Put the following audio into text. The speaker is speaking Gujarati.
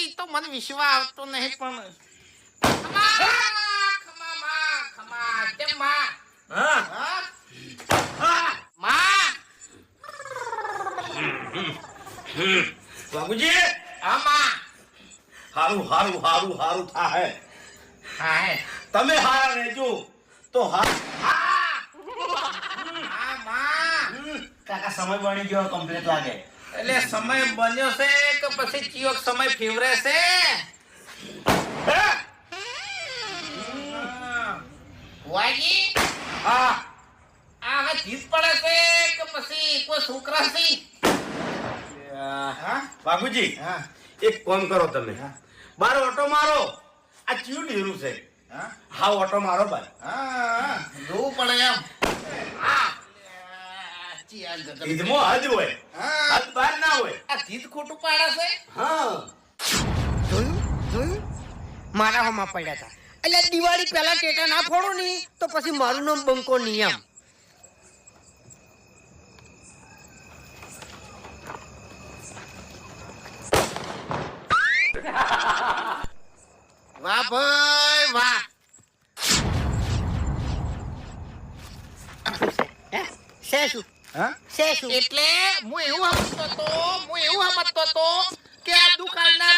ઈ તો મને વિશ્વાસ આવતો નહીં પણ ખમા કેમ માં હા માં બાબુજી આમાં હારું હારું હારું હારું થાય હા તમે હારા રહેજો તો હા માં કાકા સમય બની ગયો કમ્પ્લીટ લાગે એટલે સમય બન્યો છે કે પછી ચિયોક સમય ફેવરે છે વાગી હા આ હવે જીત પડે છે કે પછી કોઈ છોકરા છે બાબુજી હા એક કામ કરો તમે બાર ઓટો મારો આ ચિયું ઢેરું છે હા ઓટો મારો બાર હા જોવું પડે એમ હા ઈદમાં હદ હોય હદ બહાર ના હોય આ જીત ખોટું પાડે છે હા જોયું મારા હોમાં પડ્યા હતા એટલે દિવાળી પહેલા ટેટા ના ફોડો ને તો પછી મારું નામ બંકો નિયમ વાહ ભાઈ વાહ છે શું છે શું એટલે હું એવું સમજતો તો કે આ દુકાનદાર